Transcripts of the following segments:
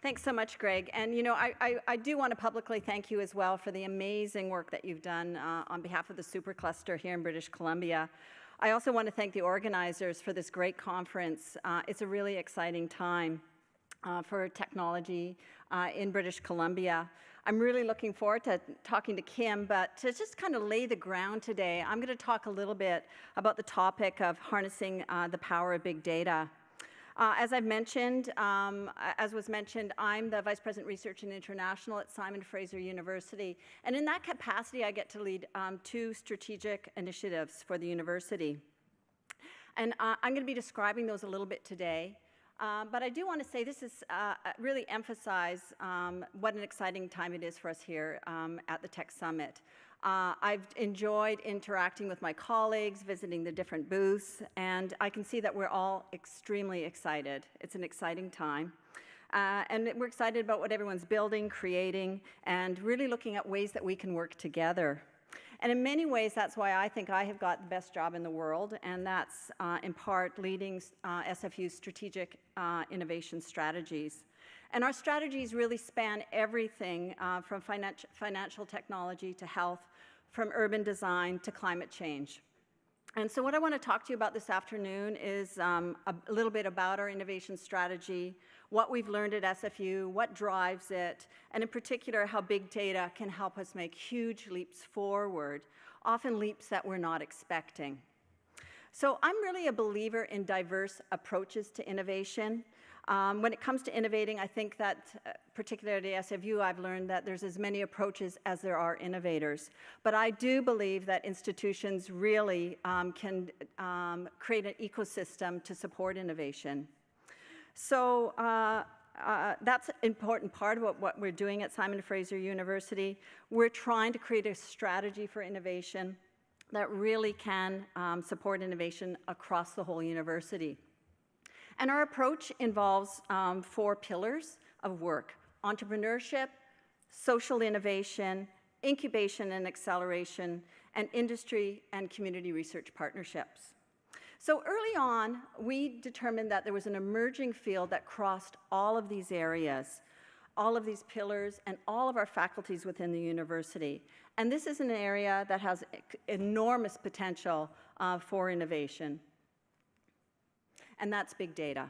Thanks so much, Greg. And you know, I do want to publicly thank you as well for the amazing work that you've done on behalf of the SUPERCLUSTER here in British Columbia. I also want to thank the organizers for this great conference. It's a really exciting time for technology in British Columbia. I'm really looking forward to talking to Kim, but to just kind of lay the ground today, I'm going to talk a little bit about the topic of harnessing the power of big data. As I've mentioned, as was mentioned, I'm the Vice President Research and International at Simon Fraser University. And in that capacity, I get to lead 2 strategic initiatives for the university. And I'm going to be describing those a little bit today. But I do want to say this is really emphasize what an exciting time it is for us here at the Tech Summit. I've enjoyed interacting with my colleagues, visiting the different booths, and I can see that we're all extremely excited. It's an exciting time. And we're excited about what everyone's building, creating, and really looking at ways that we can work together. And in many ways, that's why I think I have got the best job in the world, and that's in part leading SFU's strategic innovation strategies. And our strategies really span everything from financial technology to health, from urban design to climate change. And so what I want to talk to you about this afternoon is a little bit about our innovation strategy, what we've learned at SFU, what drives it, and in particular, how big data can help us make huge leaps forward, often leaps that we're not expecting. So I'm really a believer in diverse approaches to innovation. When it comes to innovating, I think that, particularly at SFU, I've learned that there's as many approaches as there are innovators. But I do believe that institutions really can create an ecosystem to support innovation. So that's an important part of what we're doing at Simon Fraser University. We're trying to create a strategy for innovation that really can support innovation across the whole university. And our approach involves 4 pillars of work: entrepreneurship, social innovation, incubation and acceleration, and industry and community research partnerships. So early on, we determined that there was an emerging field that crossed all of these areas, all of these pillars, and all of our faculties within the university. And this is an area that has enormous potential for innovation. And that's big data.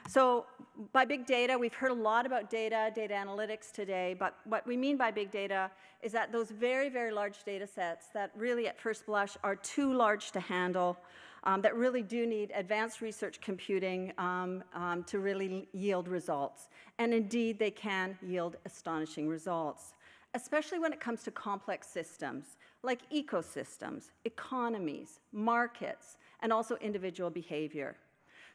So by big data, we've heard a lot about data analytics today, but what we mean by big data is that those very, very large data sets that really at first blush are too large to handle, that really do need advanced research computing to really yield results. And indeed, they can yield astonishing results, especially when it comes to complex systems like ecosystems, economies, markets, and also individual behavior.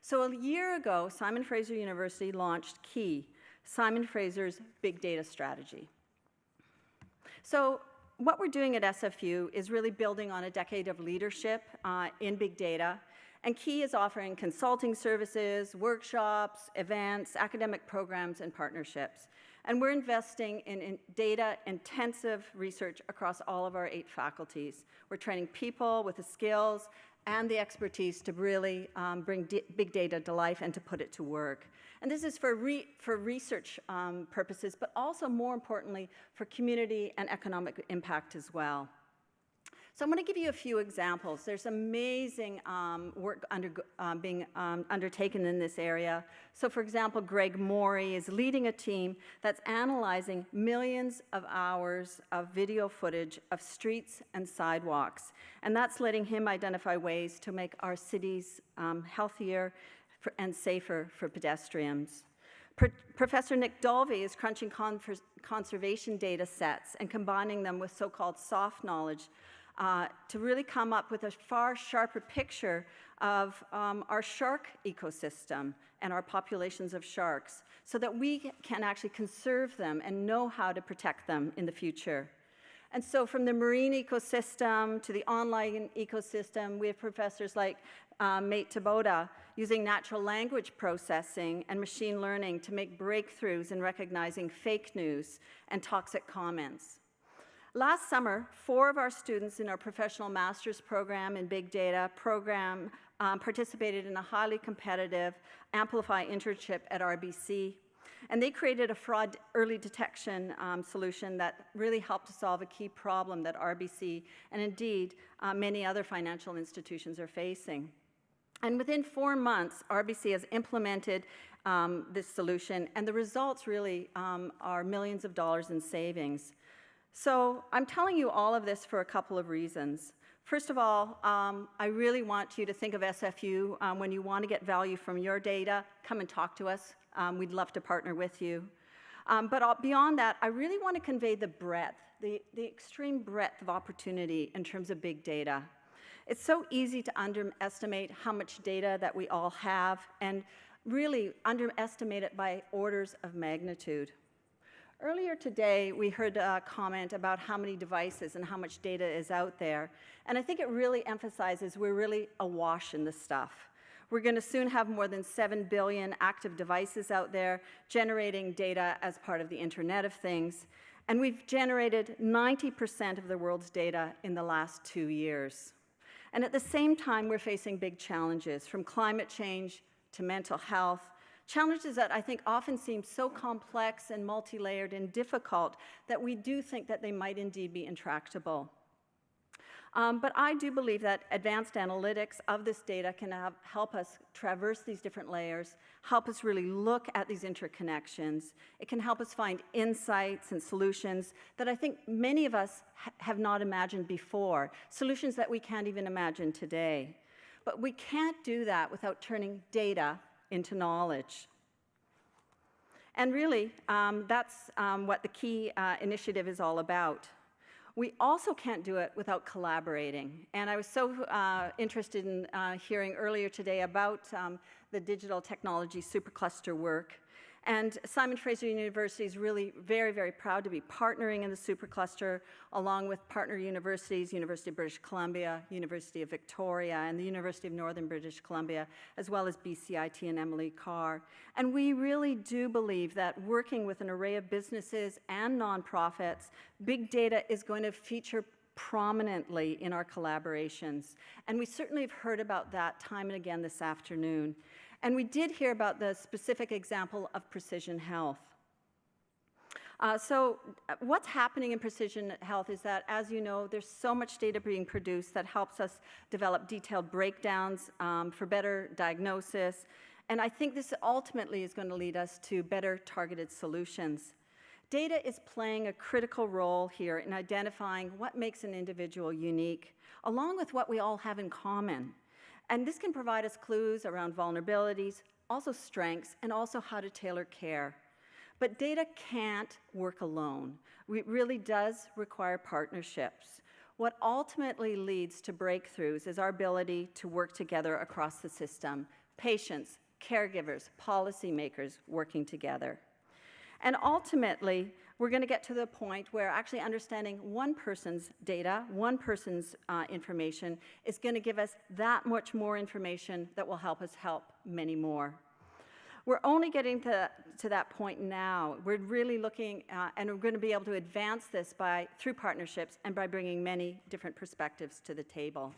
So a year ago, Simon Fraser University launched KEY, Simon Fraser's Big Data Strategy. So what we're doing at SFU is really building on a decade of leadership in big data, and KEY is offering consulting services, workshops, events, academic programs, and partnerships. And we're investing in data-intensive research across all of our 8 faculties. We're training people with the skills and the expertise to really bring big data to life and to put it to work. And this is for research purposes, but also more importantly, for community and economic impact as well. So I'm going to give you a few examples. There's amazing work being undertaken in this area. So for example, Greg Morey is leading a team that's analyzing millions of hours of video footage of streets and sidewalks. And that's letting him identify ways to make our cities healthier and safer for pedestrians. Professor Nick Dolvey is crunching conservation data sets and combining them with so-called soft knowledge to really come up with a far sharper picture of our shark ecosystem and our populations of sharks so that we can actually conserve them and know how to protect them in the future. And so from the marine ecosystem to the online ecosystem, we have professors like Mate Taboda using natural language processing and machine learning to make breakthroughs in recognizing fake news and toxic comments. Last summer, 4 of our students in our professional master's program in big data program participated in a highly competitive Amplify internship at RBC. And they created a fraud early detection solution that really helped to solve a key problem that RBC and indeed many other financial institutions are facing. And within 4 months, RBC has implemented this solution, and the results really are millions of dollars in savings. So I'm telling you all of this for a couple of reasons. First of all, I really want you to think of SFU when you want to get value from your data. Come and talk to us. We'd love to partner with you. But beyond that, I really want to convey the breadth, the extreme breadth of opportunity in terms of big data. It's so easy to underestimate how much data that we all have and really underestimate it by orders of magnitude. Earlier today, we heard a comment about how many devices and how much data is out there. And I think it really emphasizes we're really awash in this stuff. We're going to soon have more than 7 billion active devices out there generating data as part of the Internet of Things. And we've generated 90% of the world's data in the last 2 years. And at the same time, we're facing big challenges, from climate change to mental health, challenges that I think often seem so complex and multi-layered and difficult that we do think that they might indeed be intractable. But I do believe that advanced analytics of this data can help us traverse these different layers, help us really look at these interconnections. It can help us find insights and solutions that I think many of us have not imagined before, solutions that we can't even imagine today. But we can't do that without turning data into knowledge. And really, that's what the key initiative is all about. We also can't do it without collaborating. And I was so interested in hearing earlier today about the digital technology supercluster work. And Simon Fraser University is really very, very proud to be partnering in the supercluster along with partner universities, University of British Columbia, University of Victoria, and the University of Northern British Columbia, as well as BCIT and Emily Carr. And we really do believe that working with an array of businesses and nonprofits, big data is going to feature prominently in our collaborations. And we certainly have heard about that time and again this afternoon. And we did hear about the specific example of precision health. So what's happening in precision health is that, as you know, there's so much data being produced that helps us develop detailed breakdowns for better diagnosis. And I think this ultimately is going to lead us to better targeted solutions. Data is playing a critical role here in identifying what makes an individual unique, along with what we all have in common. And this can provide us clues around vulnerabilities, also strengths, and also how to tailor care. But data can't work alone. It really does require partnerships. What ultimately leads to breakthroughs is our ability to work together across the system, patients, caregivers, policymakers working together. And ultimately, we're going to get to the point where actually understanding one person's data, one person's information, is going to give us that much more information that will help us help many more. We're only getting to that point now. We're really looking, and we're going to be able to advance this through partnerships and by bringing many different perspectives to the table.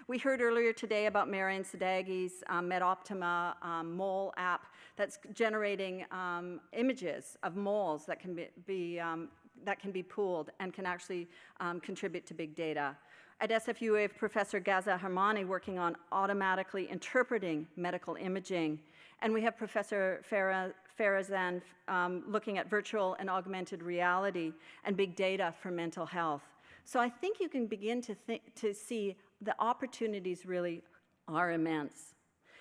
We heard earlier today about Marian Sadagi's MedOptima mole app that's generating images of moles that can be pooled and can actually contribute to big data. At SFU, we have Professor Gaza Harmani working on automatically interpreting medical imaging. And we have Professor Farazan looking at virtual and augmented reality and big data for mental health. So I think you can begin to see the opportunities really are immense.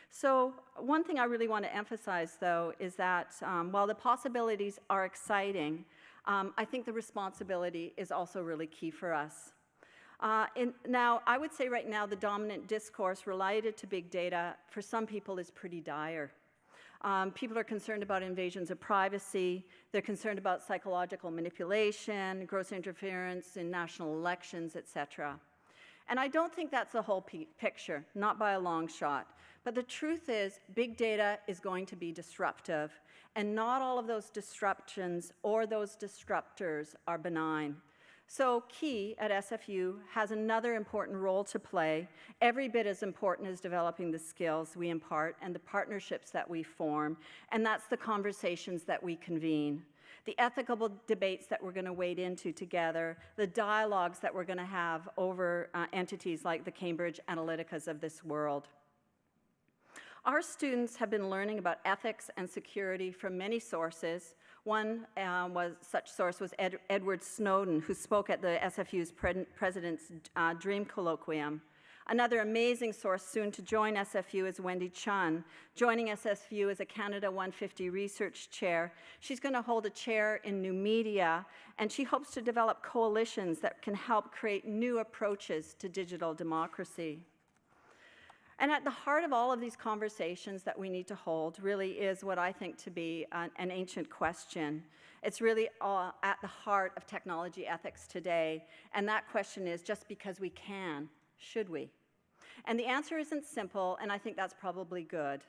So one thing I really want to emphasize, though, is that while the possibilities are exciting, I think the responsibility is also really key for us. Now, I would say right now the dominant discourse related to big data for some people is pretty dire. People are concerned about invasions of privacy. They're concerned about psychological manipulation, gross interference in national elections, et cetera. And I don't think that's the whole picture, not by a long shot. But the truth is, big data is going to be disruptive, and not all of those disruptions or those disruptors are benign. So Key at SFU has another important role to play, every bit as important as developing the skills we impart and the partnerships that we form, and that's the conversations that we convene. The ethical debates that we're going to wade into together, the dialogues that we're going to have over entities like the Cambridge Analyticas of this world. Our students have been learning about ethics and security from many sources. One such source was Edward Snowden, who spoke at the SFU's President's Dream Colloquium. Another amazing source soon to join SFU is Wendy Chun, joining SFU as a Canada 150 Research Chair. She's going to hold a chair in new media, and she hopes to develop coalitions that can help create new approaches to digital democracy. And at the heart of all of these conversations that we need to hold really is what I think to be an ancient question. It's really at the heart of technology ethics today, and that question is, just because we can, should we? And the answer isn't simple, and I think that's probably good.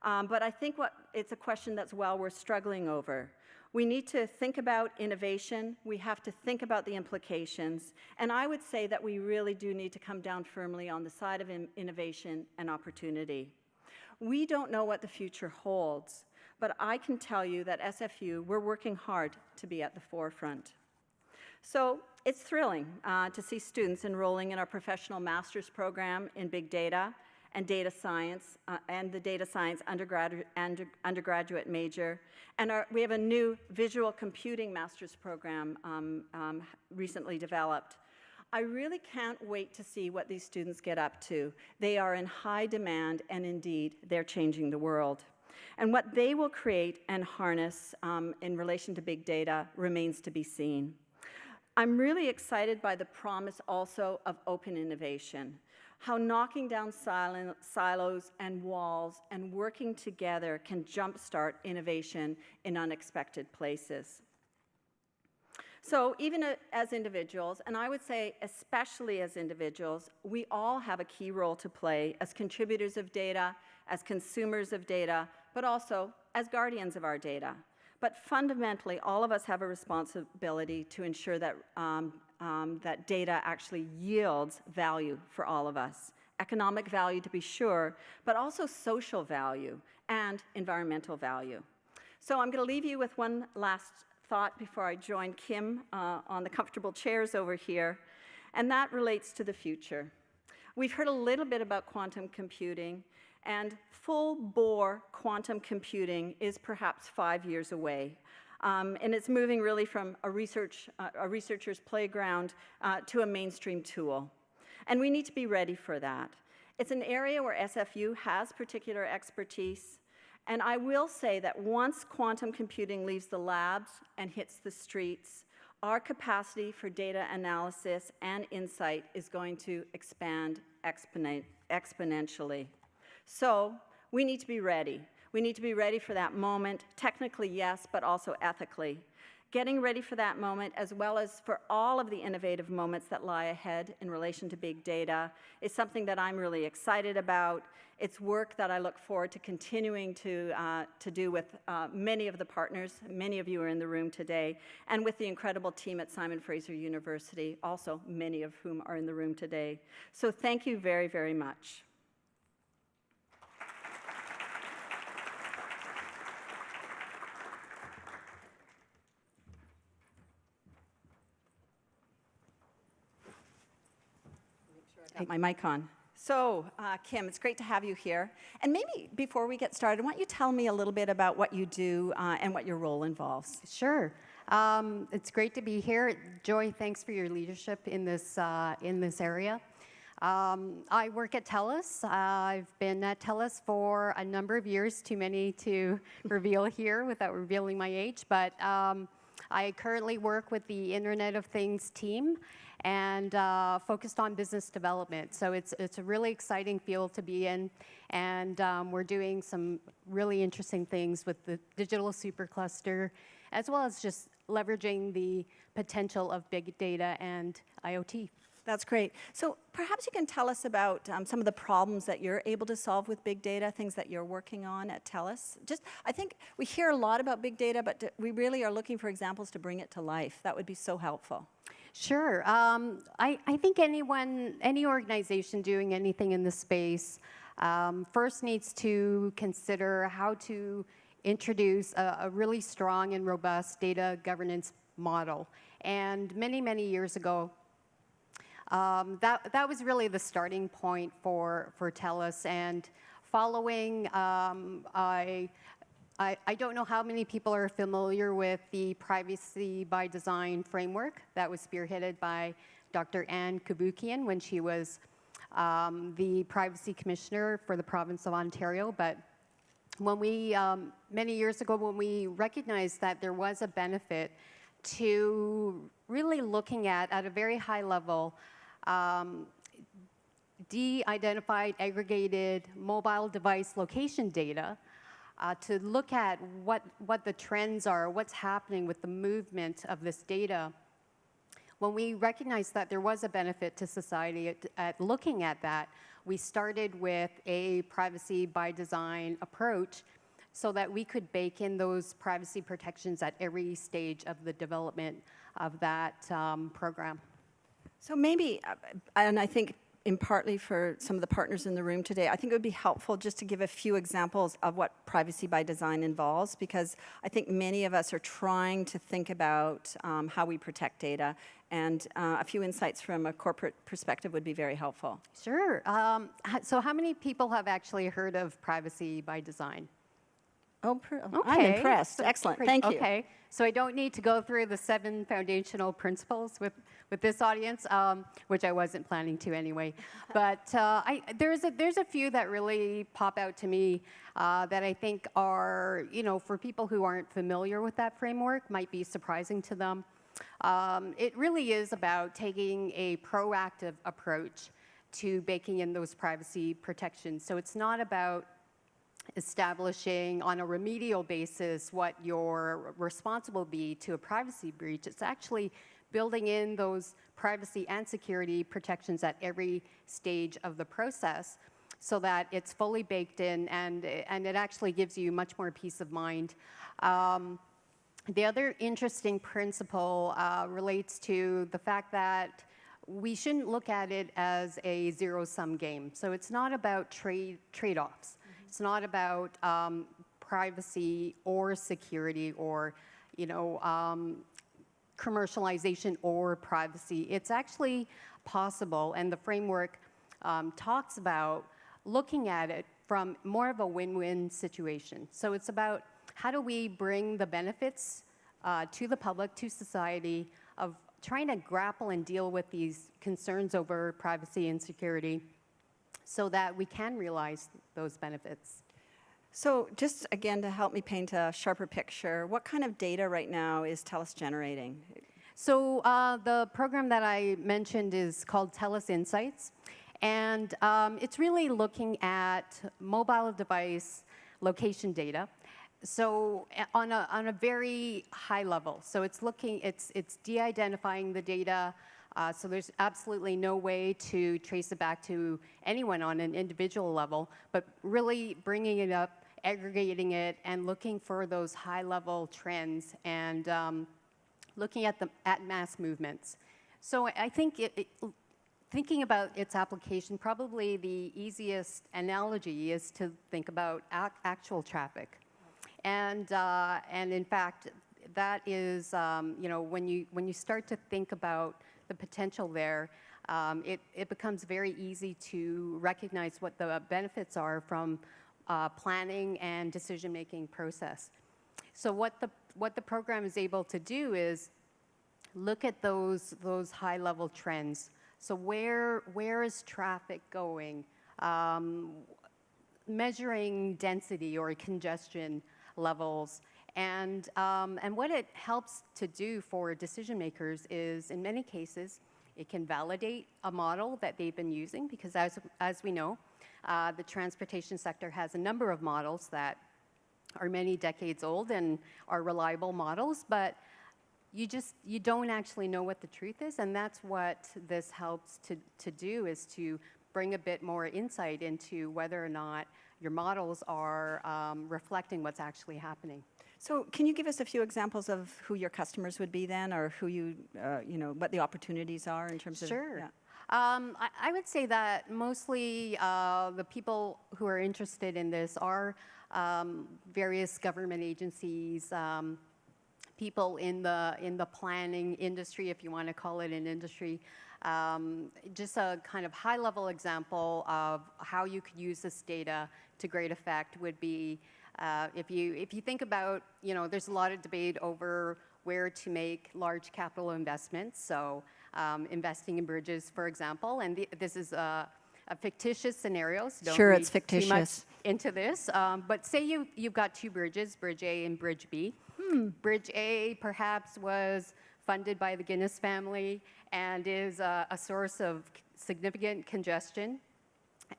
But I think it's a question that's well worth struggling over. We need to think about innovation. We have to think about the implications. And I would say that we really do need to come down firmly on the side of innovation and opportunity. We don't know what the future holds, but I can tell you that SFU, we're working hard to be at the forefront. So it's thrilling to see students enrolling in our professional master's program in big data and data science, and the data science undergraduate major. And we have a new visual computing master's program recently developed. I really can't wait to see what these students get up to. They are in high demand, and indeed, they're changing the world. And what they will create and harness in relation to big data remains to be seen. I'm really excited by the promise also of open innovation, how knocking down silos and walls and working together can jumpstart innovation in unexpected places. So even as individuals, and I would say especially as individuals, we all have a key role to play as contributors of data, as consumers of data, but also as guardians of our data. But fundamentally, all of us have a responsibility to ensure that, that data actually yields value for all of us. Economic value, to be sure, but also social value and environmental value. So I'm going to leave you with one last thought before I join Kim on the comfortable chairs over here, and that relates to the future. We've heard a little bit about quantum computing, and full-bore quantum computing is perhaps 5 years away. And it's moving really from a researcher's playground to a mainstream tool. And we need to be ready for that. It's an area where SFU has particular expertise. And I will say that once quantum computing leaves the labs and hits the streets, our capacity for data analysis and insight is going to expand exponentially. So we need to be ready. We need to be ready for that moment, technically, yes, but also ethically. Getting ready for that moment, as well as for all of the innovative moments that lie ahead in relation to big data, is something that I'm really excited about. It's work that I look forward to continuing to do with many of the partners. Many of you are in the room today, and with the incredible team at Simon Fraser University, also many of whom are in the room today. So thank you very, very much. Got my mic on. So, Kim, it's great to have you here. And maybe before we get started, why don't you tell me a little bit about what you do and what your role involves? Sure. It's great to be here. Joy, thanks for your leadership in this area. I work at Telus. I've been at Telus for a number of years, too many to reveal here without revealing my age, but I currently work with the Internet of Things team and focused on business development. So it's a really exciting field to be in, and we're doing some really interesting things with the digital supercluster, as well as just leveraging the potential of big data and IoT. That's great. So perhaps you can tell us about some of the problems that you're able to solve with big data, things that you're working on at Telus. I think we hear a lot about big data, but we really are looking for examples to bring it to life. That would be so helpful. Sure. I think any organization doing anything in this space first needs to consider how to introduce a really strong and robust data governance model. And many years ago, that was really the starting point for Telus. And following, I don't know how many people are familiar with the Privacy by Design framework that was spearheaded by Dr. Anne Kabukian when she was the Privacy Commissioner for the province of Ontario. But when we, many years ago, when we recognized that there was a benefit to really looking at a very high level, de-identified, aggregated mobile device location data, to look at what the trends are, what's happening with the movement of this data. When we recognized that there was a benefit to society at looking at that, we started with a privacy by design approach so that we could bake in those privacy protections at every stage of the development of that program. So maybe, and I think in partly for some of the partners in the room today, I think it would be helpful just to give a few examples of what privacy by design involves, because I think many of us are trying to think about how we protect data, and a few insights from a corporate perspective would be very helpful. Sure. So how many people have actually heard of privacy by design? Oh, Okay. I'm impressed. Excellent. Great. Thank you. Okay. So I don't need to go through the 7 foundational principles with this audience, which I wasn't planning to anyway. But there's a few that really pop out to me that I think are, for people who aren't familiar with that framework, might be surprising to them. It really is about taking a proactive approach to baking in those privacy protections. So it's not about establishing on a remedial basis what your response will be to a privacy breach. It's actually building in those privacy and security protections at every stage of the process so that it's fully baked in and it actually gives you much more peace of mind. The other interesting principle relates to the fact that we shouldn't look at it as a zero-sum game. So it's not about trade-offs. It's not about privacy or security or, commercialization or privacy. It's actually possible, and the framework talks about looking at it from more of a win-win situation. So it's about how do we bring the benefits to the public, to society, of trying to grapple and deal with these concerns over privacy and security so that we can realize those benefits. So just again, to help me paint a sharper picture, what kind of data right now is Telus generating? So the program that I mentioned is called Telus Insights, and it's really looking at mobile device location data. So on a very high level. So it's de-identifying the data. So there's absolutely no way to trace it back to anyone on an individual level, but really bringing it up, aggregating it, and looking for those high-level trends and looking at mass movements. So I think thinking about its application, probably the easiest analogy is to think about actual traffic, and in fact, that is when you start to think about the potential there, it becomes very easy to recognize what the benefits are from planning and decision-making process. So what the program is able to do is look at those high-level trends. So where is traffic going? Measuring density or congestion levels. And what it helps to do for decision makers is, in many cases, it can validate a model that they've been using, because as we know, the transportation sector has a number of models that are many decades old and are reliable models, but you don't actually know what the truth is, and that's what this helps to do, is to bring a bit more insight into whether or not your models are reflecting what's actually happening. So can you give us a few examples of who your customers would be then, or who you, what the opportunities are in terms of? Sure. Yeah. I would say that mostly the people who are interested in this are various government agencies, people in the planning industry, if you want to call it an industry. Just a kind of high-level example of how you could use this data to great effect would be if you think about, there's a lot of debate over where to make large capital investments. So investing in bridges, for example, and this is a fictitious scenario. So don't Sure, read it's fictitious. too much into this. But say you've got two bridges, Bridge A and Bridge B. Bridge A perhaps was funded by the Guinness family and is a source of significant congestion.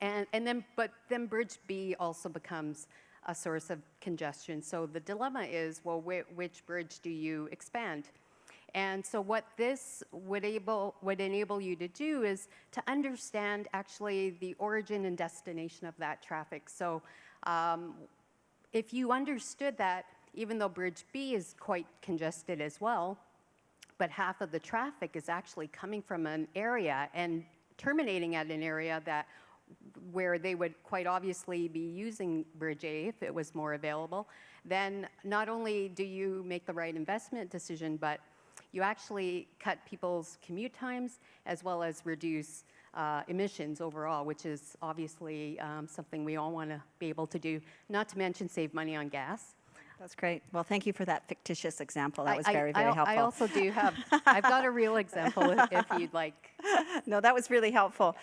But then Bridge B also becomes a source of congestion. So the dilemma is, well, which bridge do you expand? And so what this would enable you to do is to understand actually the origin and destination of that traffic. So if you understood that, even though Bridge B is quite congested as well, but half of the traffic is actually coming from an area and terminating at an area where they would quite obviously be using Bridge A if it was more available, then not only do you make the right investment decision, but you actually cut people's commute times as well as reduce emissions overall, which is obviously something we all want to be able to do, not to mention save money on gas. That's great. Well, thank you for that fictitious example. That was very, very helpful. I also do have, I've got a real example if you'd like. No, that was really helpful.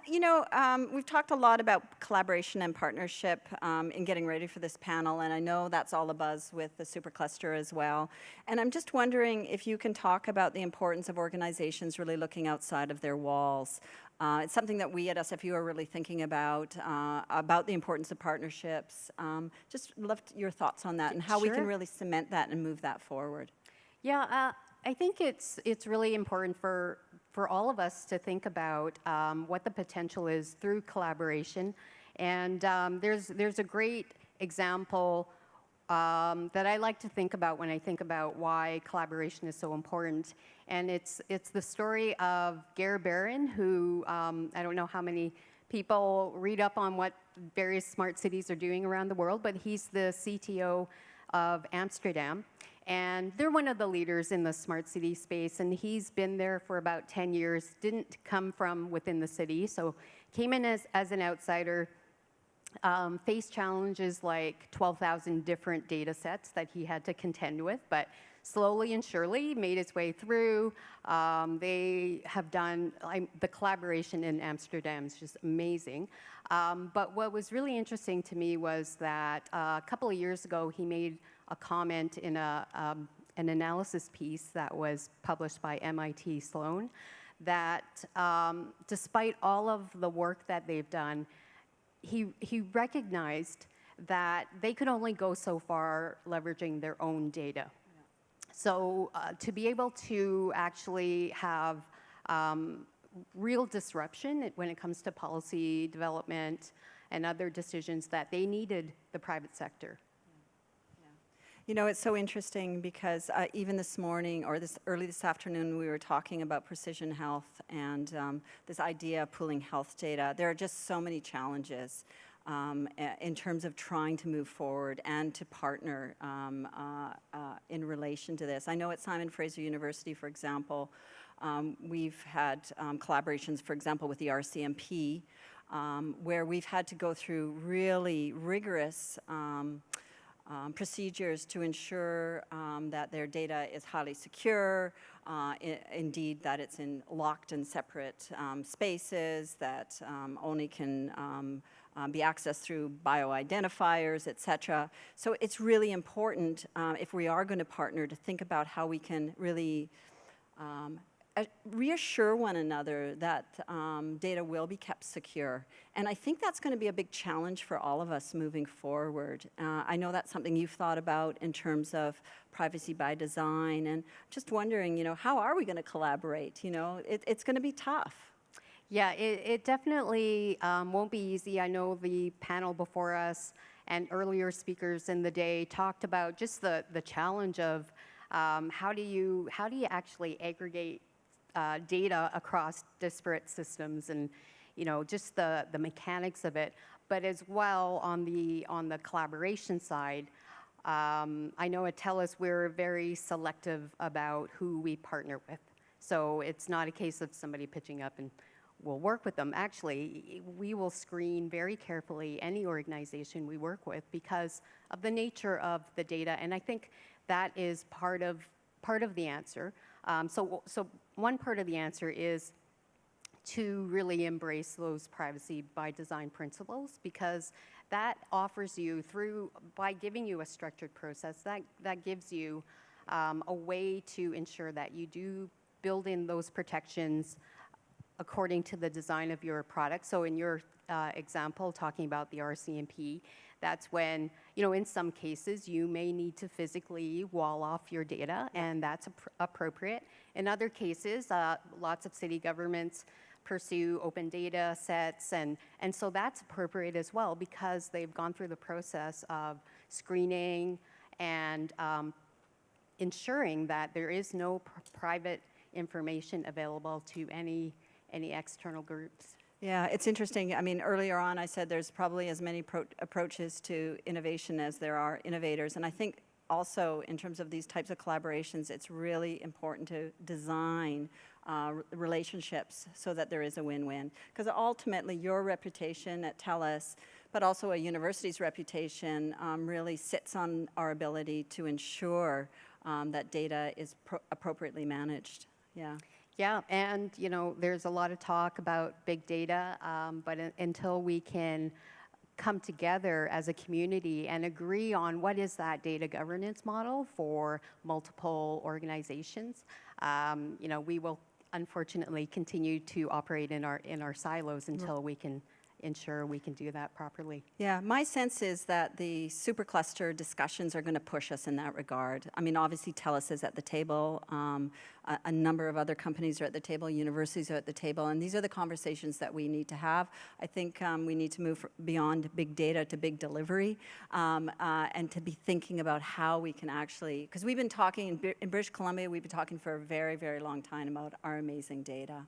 We've talked a lot about collaboration and partnership in getting ready for this panel, and I know that's all abuzz with the SUPERCLUSTER as well. And I'm just wondering if you can talk about the importance of organizations really looking outside of their walls. It's something that we at SFU are really thinking about the importance of partnerships. Just love your thoughts on that and how we can really cement that and move that forward. Yeah, I think it's really important for all of us to think about what the potential is through collaboration. And there's a great example that I like to think about when I think about why collaboration is so important. And it's the story of Ger Barron, who I don't know how many people read up on what various smart cities are doing around the world, but he's the CTO of Amsterdam. And they're one of the leaders in the smart city space, and he's been there for about 10 years, didn't come from within the city, so came in as an outsider, faced challenges like 12,000 different data sets that he had to contend with, but slowly and surely made his way through. They have done, the collaboration in Amsterdam is just amazing. But what was really interesting to me was that a couple of years ago, he made a comment in an analysis piece that was published by MIT Sloan that despite all of the work that they've done, he recognized that they could only go so far leveraging their own data. So to be able to actually have real disruption when it comes to policy development and other decisions, that they needed the private sector. You know, it's so interesting because even this morning or early this afternoon, we were talking about precision health and this idea of pooling health data. There are just so many challenges in terms of trying to move forward and to partner in relation to this. I know at Simon Fraser University, for example, we've had collaborations, for example, with the RCMP, where we've had to go through really rigorous procedures to ensure that their data is highly secure, indeed that it's locked in separate spaces, that only can be accessed through bioidentifiers, et cetera. So it's really important if we are going to partner to think about how we can really reassure one another that data will be kept secure. And I think that's going to be a big challenge for all of us moving forward. I know that's something you've thought about in terms of privacy by design, and just wondering, how are we going to collaborate? It's going to be tough. Yeah, it definitely won't be easy. I know the panel before us and earlier speakers in the day talked about just the challenge of how do you actually aggregate data across disparate systems, and just the mechanics of it. But as well on the collaboration side, I know at Telus we're very selective about who we partner with. So it's not a case of somebody pitching up and we'll work with them. Actually, we will screen very carefully any organization we work with because of the nature of the data, and I think that is part of the answer. So one part of the answer is to really embrace those privacy by design principles, because that offers you by giving you a structured process, that gives you a way to ensure that you do build in those protections according to the design of your product. So in your example, talking about the RCMP, that's when, in some cases, you may need to physically wall off your data, and that's appropriate. In other cases, lots of city governments pursue open data sets, and so that's appropriate as well because they've gone through the process of screening and ensuring that there is no private information available to any external groups. Yeah, it's interesting. I mean, earlier on I said there's probably as many approaches to innovation as there are innovators, and I think also in terms of these types of collaborations, it's really important to design relationships so that there is a win-win. Because ultimately your reputation at Telus, but also a university's reputation, really sits on our ability to ensure that data is appropriately managed. Yeah. Yeah, and there's a lot of talk about big data, but until we can come together as a community and agree on what is that data governance model for multiple organizations, we will unfortunately continue to operate in our silos until we can ensure we can do that properly. Yeah, my sense is that the supercluster discussions are going to push us in that regard. I mean, obviously Telus is at the table, a number of other companies are at the table, universities are at the table, and these are the conversations that we need to have. I think we need to move beyond big data to big delivery, and to be thinking about how we can actually, because we've been talking in British Columbia, we've been talking for a very, very long time about our amazing data.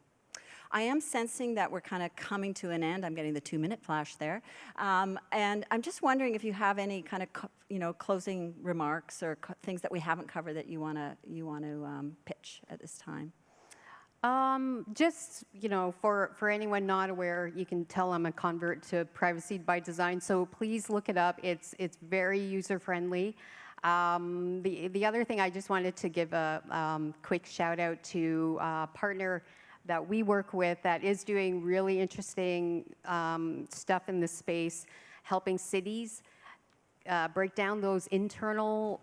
I am sensing that we're kind of coming to an end. I'm getting the 2-minute flash there. And I'm just wondering if you have any kind of closing remarks or things that we haven't covered that you want to pitch at this time. Just, for anyone not aware, you can tell I'm a convert to privacy by design, so please look it up. It's very user-friendly. The other thing I just wanted to give a quick shout out to a partner that we work with that is doing really interesting stuff in this space, helping cities break down those internal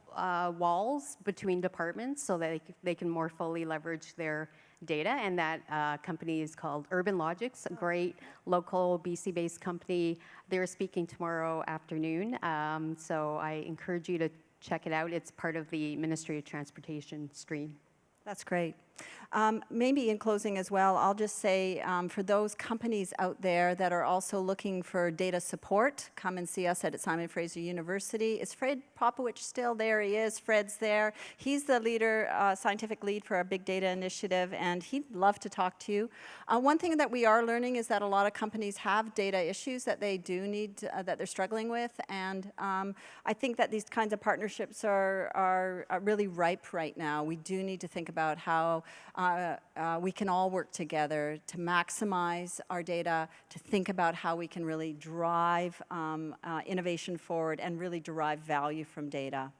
walls between departments so that they can more fully leverage their data. And that company is called Urban Logics, a great local BC-based company. They're speaking tomorrow afternoon, so I encourage you to check it out. It's part of the Ministry of Transportation stream. That's great. Maybe in closing as well, I'll just say for those companies out there that are also looking for data support, come and see us at Simon Fraser University. Is Fred Popowich still there? He is. Fred's there. He's the leader, scientific lead for our Big Data Initiative, and he'd love to talk to you. One thing that we are learning is that a lot of companies have data issues that they do need, that they're struggling with, and I think that these kinds of partnerships are really ripe right now. We do need to think about how we can all work together to maximize our data, to think about how we can really drive innovation forward and really derive value from data.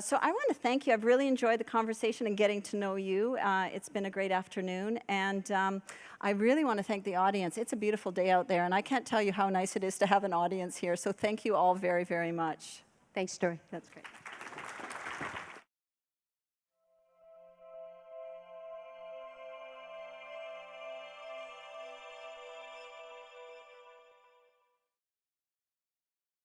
So I want to thank you. I've really enjoyed the conversation and getting to know you. It's been a great afternoon, and I really want to thank the audience. It's a beautiful day out there, and I can't tell you how nice it is to have an audience here. So thank you all very, very much. Thanks, Joy. That's great.